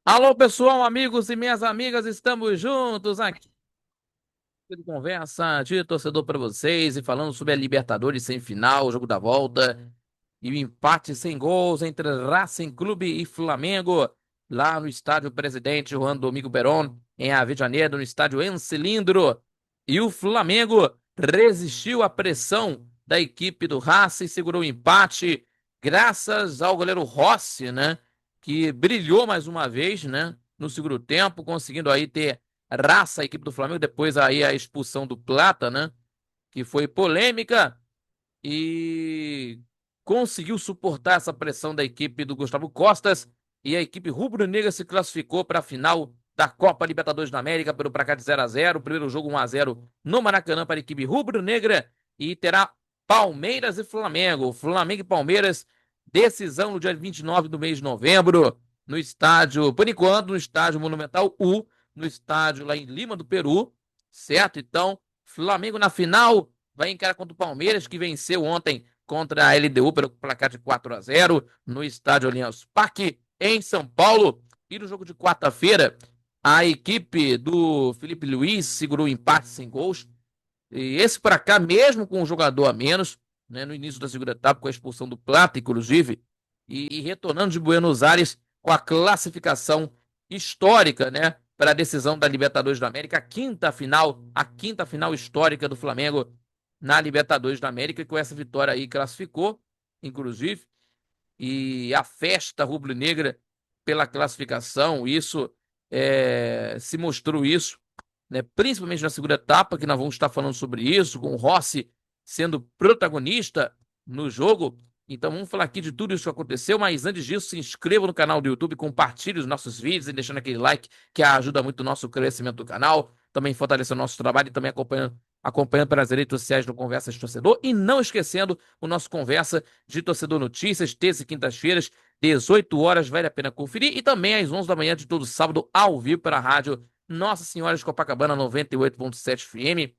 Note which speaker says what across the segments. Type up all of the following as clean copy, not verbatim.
Speaker 1: Alô, pessoal, amigos e minhas amigas, estamos juntos aqui de conversa de torcedor para vocês e falando sobre a Libertadores sem final, o jogo da volta e o empate sem gols entre Racing Clube e Flamengo lá no estádio Presidente Juan Domingo Perón, em Avejaneiro, no estádio En Cilindro. E o Flamengo resistiu à pressão da equipe do Racing, segurou o empate graças ao goleiro Rossi, né? Que brilhou mais uma vez, né? No segundo tempo, conseguindo aí ter raça a equipe do Flamengo, depois aí a expulsão do Plata, né? Que foi polêmica e conseguiu suportar essa pressão da equipe do Gustavo Costas e a equipe rubro-negra se classificou para a final da Copa Libertadores da América pelo placar de 0-0, primeiro jogo 1-0 no Maracanã para a equipe rubro-negra e terá Palmeiras e Flamengo. Flamengo e Palmeiras, decisão no dia 29 do mês de novembro, no estádio, por enquanto, no estádio Monumental U, no estádio lá em Lima do Peru, certo? Então, Flamengo na final vai encarar contra o Palmeiras, que venceu ontem contra a LDU pelo placar de 4-0 no estádio Allianz Parque, em São Paulo. E no jogo de quarta-feira, a equipe do Felipe Luiz segurou o empate sem gols. E esse para cá, mesmo com um jogador a menos, né, no início da segunda etapa, com a expulsão do Plata, inclusive, e retornando de Buenos Aires com a classificação histórica, né, para a decisão da Libertadores da América, a quinta final histórica do Flamengo na Libertadores da América, e com essa vitória aí classificou, inclusive, e a festa rubro-negra pela classificação, isso se mostrou isso, né, principalmente na segunda etapa, que nós vamos estar falando sobre isso, com o Rossi sendo protagonista no jogo. Então vamos falar aqui de tudo isso que aconteceu, mas antes disso, se inscreva no canal do YouTube, compartilhe os nossos vídeos e deixando aquele like que ajuda muito o nosso crescimento do canal, também fortalece o nosso trabalho e também acompanhando pelas redes sociais do Conversa de Torcedor. E não esquecendo o nosso Conversa de Torcedor Notícias, terça e quintas-feiras, 18 horas, vale a pena conferir. E também às 11 da manhã de todo sábado, ao vivo pela rádio Nossa Senhora de Copacabana 98.7 FM,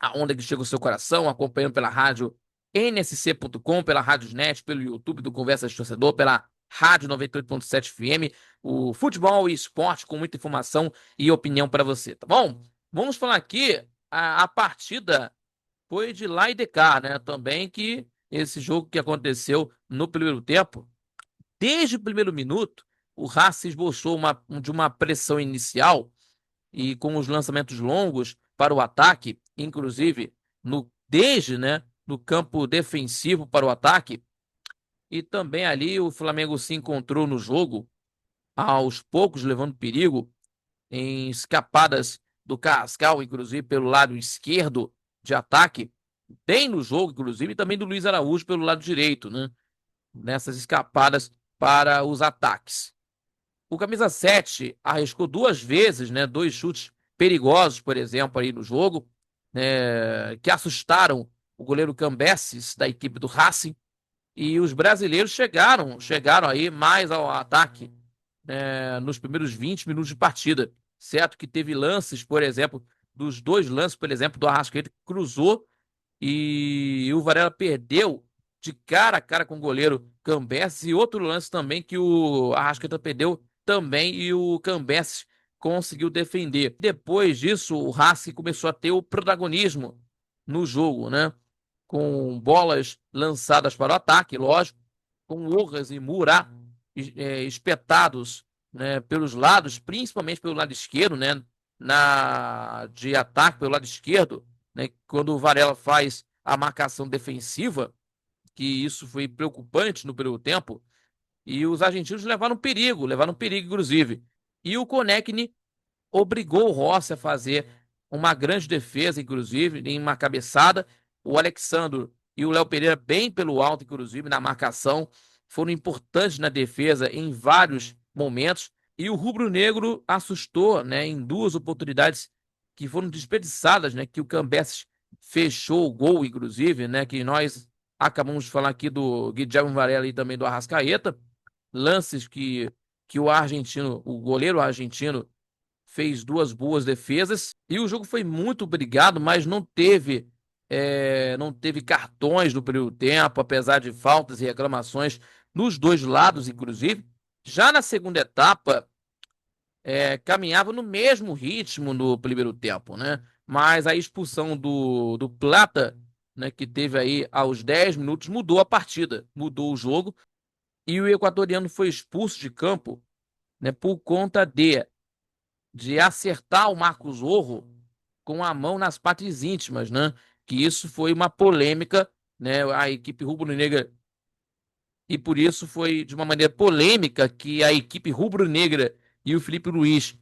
Speaker 1: a onda que chega ao seu coração, acompanhando pela rádio nsc.com, pela Rádiosnet, pelo YouTube do Conversa de Torcedor, pela Rádio 98.7 FM, o futebol e esporte com muita informação e opinião para você, tá bom? Vamos falar aqui, a partida foi de lá e de cá, né? Também que esse jogo que aconteceu no primeiro tempo, desde o primeiro minuto, o Racing esboçou de uma pressão inicial e com os lançamentos longos para o ataque, inclusive desde, né, no campo defensivo para o ataque, e também ali o Flamengo se encontrou no jogo, aos poucos levando perigo em escapadas do Carrascal, inclusive pelo lado esquerdo de ataque, bem no jogo, inclusive, e também do Luiz Araújo pelo lado direito, né, nessas escapadas para os ataques. O camisa 7 arriscou duas vezes, né, dois chutes perigosos, por exemplo, aí no jogo, né, que assustaram o goleiro Cambeses da equipe do Racing. E os brasileiros chegaram aí mais ao ataque, né, nos primeiros 20 minutos de partida. Certo que teve lances, por exemplo, dos dois lances, por exemplo, do Arrascaeta que cruzou e o Varela perdeu de cara a cara com o goleiro Cambeses, e outro lance também que o Arrascaeta perdeu também e o Cambeses conseguiu defender. Depois disso, o Racing começou a ter o protagonismo no jogo, né? Com bolas lançadas para o ataque, lógico, com Urras e Murá espetados, né, pelos lados, principalmente pelo lado esquerdo, né, de ataque pelo lado esquerdo, né, quando o Varela faz a marcação defensiva, que isso foi preocupante no primeiro tempo, e os argentinos levaram perigo, inclusive. E o Konechny obrigou o Rossi a fazer uma grande defesa, inclusive, em uma cabeçada. O Alexandro e o Léo Pereira, bem pelo alto, inclusive, na marcação, foram importantes na defesa em vários momentos. E o rubro-negro assustou, né, em duas oportunidades que foram desperdiçadas, né, que o Cambeses fechou o gol, inclusive, né, que nós acabamos de falar aqui do Guilherme Varela e também do Arrascaeta, lances que o goleiro argentino fez duas boas defesas e o jogo foi muito brigado, mas não teve cartões no primeiro tempo, apesar de faltas e reclamações nos dois lados, inclusive. Já na segunda etapa, caminhava no mesmo ritmo no primeiro tempo, né? Mas a expulsão do Plata, né, que teve aí aos 10 minutos, mudou a partida, mudou o jogo, e o equatoriano foi expulso de campo, né, por conta de acertar o Marcos Rojo com a mão nas partes íntimas, né? Que isso foi uma polêmica, né? A equipe rubro-negra, e por isso foi de uma maneira polêmica que a equipe rubro-negra e o Felipe Luiz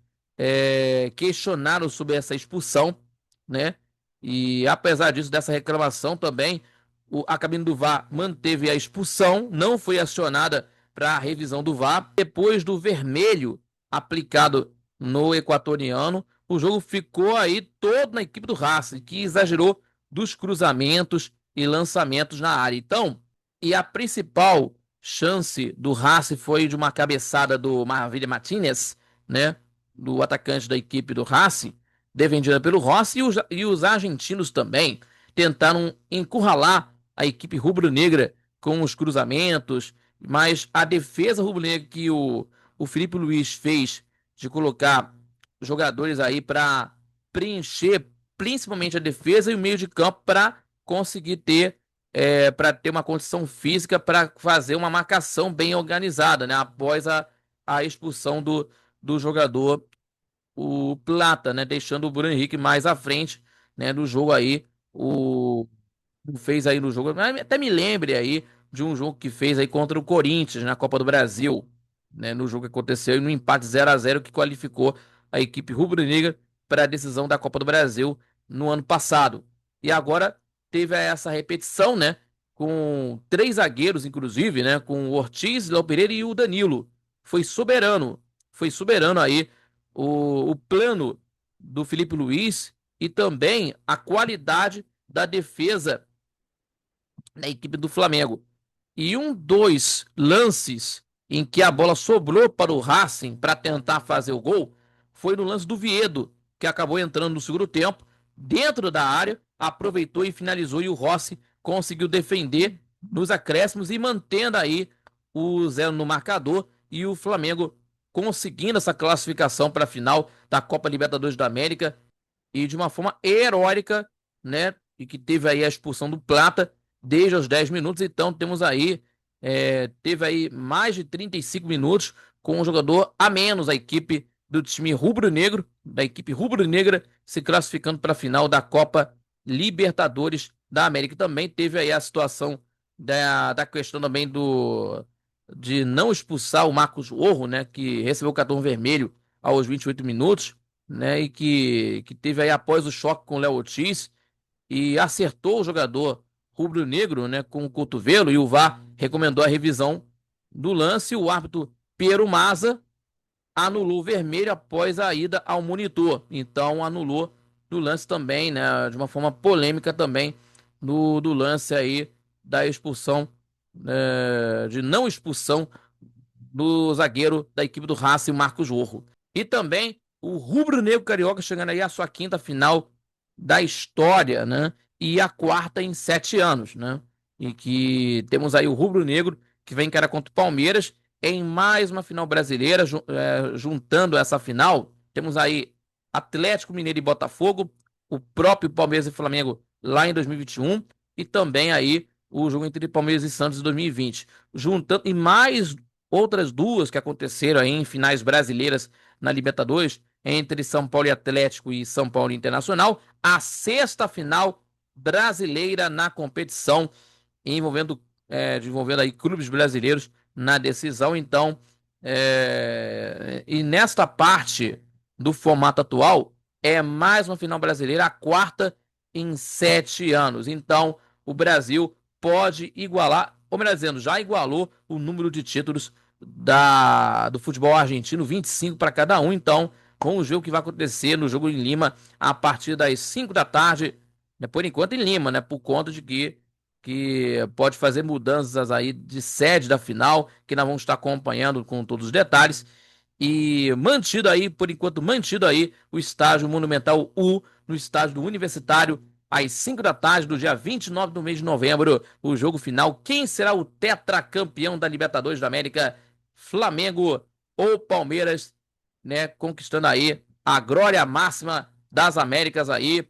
Speaker 1: questionaram sobre essa expulsão, né? E apesar disso, dessa reclamação também, a cabine do VAR manteve a expulsão, não foi acionada para a revisão do VAR. Depois do vermelho aplicado no equatoriano, o jogo ficou aí todo na equipe do Racing, que exagerou dos cruzamentos e lançamentos na área. Então, e a principal chance do Racing foi de uma cabeçada do Maravilha Martinez, né? Do atacante da equipe do Racing, defendida pelo Rossi, e os argentinos também tentaram encurralar a equipe rubro-negra com os cruzamentos, mas a defesa rubro-negra que o Felipe Luiz fez de colocar jogadores aí para preencher principalmente a defesa e o meio de campo para conseguir para ter uma condição física para fazer uma marcação bem organizada, né? Após a expulsão do jogador, o Plata, né? Deixando o Bruno Henrique mais à frente, né? Do jogo aí. O fez aí no jogo, até me lembre aí de um jogo que fez aí contra o Corinthians na Copa do Brasil, né? No jogo que aconteceu e no empate 0-0 que qualificou a equipe rubro-negra para a decisão da Copa do Brasil no ano passado. E agora teve essa repetição, né? Com três zagueiros, inclusive, né? Com o Ortiz, Léo Pereira e o Danilo. Foi soberano aí o plano do Felipe Luiz e também a qualidade da defesa da equipe do Flamengo. E dois lances em que a bola sobrou para o Racing para tentar fazer o gol foi no lance do Viedo, que acabou entrando no segundo tempo, dentro da área, aproveitou e finalizou, e o Rossi conseguiu defender nos acréscimos e mantendo aí o zero no marcador, e o Flamengo conseguindo essa classificação para a final da Copa Libertadores da América e de uma forma heróica, né? E que teve aí a expulsão do Plata desde os 10 minutos. Então temos aí, teve aí mais de 35 minutos com um jogador a menos, a equipe do time rubro-negro, da equipe rubro-negra se classificando para a final da Copa Libertadores da América. Também teve aí a situação da questão também de não expulsar o Marcos Rojo, né? Que recebeu o cartão vermelho aos 28 minutos, né? E que teve aí após o choque com o Léo Ortiz e acertou o jogador rubro-negro, né, com o cotovelo, e o VAR recomendou a revisão do lance. O árbitro Piero Mazza anulou o vermelho após a ida ao monitor. Então anulou no lance também, né, de uma forma polêmica também do lance aí da expulsão, de não expulsão do zagueiro da equipe do Racing, Marcos Rojo. E também o rubro-negro carioca chegando aí à sua quinta final da história, né? E a quarta em 7 anos, né? E que temos aí o rubro-negro que vem encarar contra o Palmeiras em mais uma final brasileira, juntando essa final. Temos aí Atlético Mineiro e Botafogo, o próprio Palmeiras e Flamengo lá em 2021 e também aí o jogo entre Palmeiras e Santos em 2020. Juntando e mais outras duas que aconteceram aí em finais brasileiras na Libertadores, entre São Paulo e Atlético e São Paulo Internacional, a sexta final brasileira na competição, envolvendo aí clubes brasileiros na decisão. Então, e nesta parte do formato atual, é mais uma final brasileira, a quarta em 7 anos. Então, o Brasil pode igualar, ou melhor dizendo, já igualou o número de títulos do futebol argentino, 25 para cada um. Então, vamos ver o que vai acontecer no jogo em Lima a partir das 5 da tarde, né, por enquanto em Lima, né, por conta de que pode fazer mudanças aí de sede da final, que nós vamos estar acompanhando com todos os detalhes. E mantido aí, por enquanto, mantido aí o estádio Monumental U, no estádio do Universitário, às 5 da tarde do dia 29 do mês de novembro, o jogo final. Quem será o tetracampeão da Libertadores da América? Flamengo ou Palmeiras? né, conquistando aí a glória máxima das Américas aí,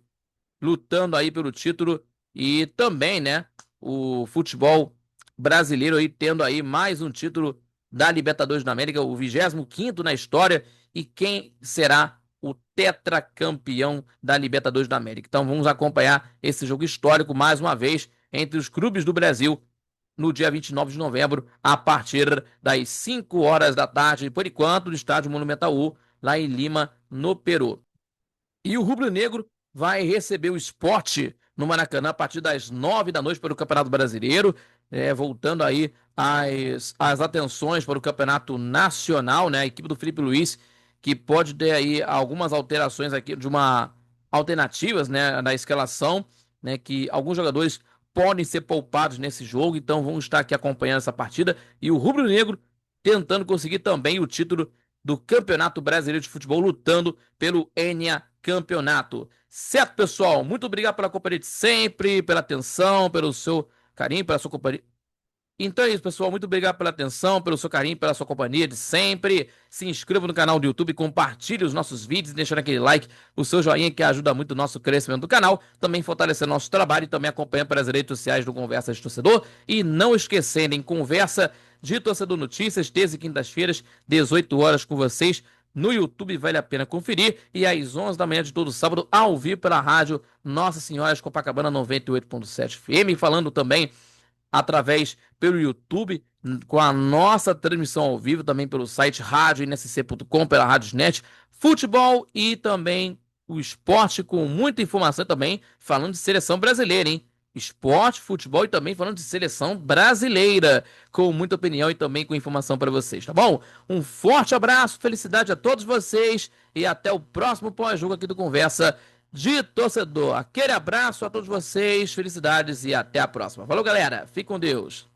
Speaker 1: lutando aí pelo título e também, né, o futebol brasileiro aí tendo aí mais um título da Libertadores da América, o 25º na história, e quem será o tetracampeão da Libertadores da América. Então vamos acompanhar esse jogo histórico mais uma vez entre os clubes do Brasil no dia 29 de novembro, a partir das 5 horas da tarde, por enquanto, no estádio Monumental U, lá em Lima, no Peru. E o Rubro Negro vai receber o Sport no Maracanã a partir das 9 da noite para o Campeonato Brasileiro, voltando aí as atenções para o Campeonato Nacional, né? A equipe do Felipe Luiz, que pode ter aí algumas alterações aqui, de uma alternativas, né, na escalação, né, que alguns jogadores podem ser poupados nesse jogo, então vamos estar aqui acompanhando essa partida e o Rubro Negro tentando conseguir também o título do Campeonato Brasileiro de Futebol, lutando pelo Enia Campeonato. Certo, pessoal? Muito obrigado pela companhia de sempre, pela atenção, pelo seu carinho, pela sua companhia. Então é isso, pessoal. Muito obrigado pela atenção, pelo seu carinho, pela sua companhia de sempre. Se inscreva no canal do YouTube, compartilhe os nossos vídeos, deixando aquele like, o seu joinha, que ajuda muito o nosso crescimento do canal. Também fortalecer nosso trabalho e também acompanha pelas redes sociais do Conversa de Torcedor. E não esquecendo, Conversa de Torcedor Notícias, terça e quintas-feiras, 18 horas com vocês. No YouTube vale a pena conferir. E às 11 da manhã de todo sábado, ao vivo pela rádio Nossa Senhora de Copacabana 98.7 FM. Falando também através pelo YouTube, com a nossa transmissão ao vivo, também pelo site radioinsc.com, pela Radiosnet, futebol e também o esporte com muita informação também, falando de seleção brasileira, hein? Esporte, futebol e também falando de seleção brasileira, com muita opinião e também com informação para vocês, tá bom? Um forte abraço, felicidade a todos vocês e até o próximo pós-jogo aqui do Conversa de Torcedor. Aquele abraço a todos vocês, felicidades e até a próxima. Falou, galera. Fique com Deus.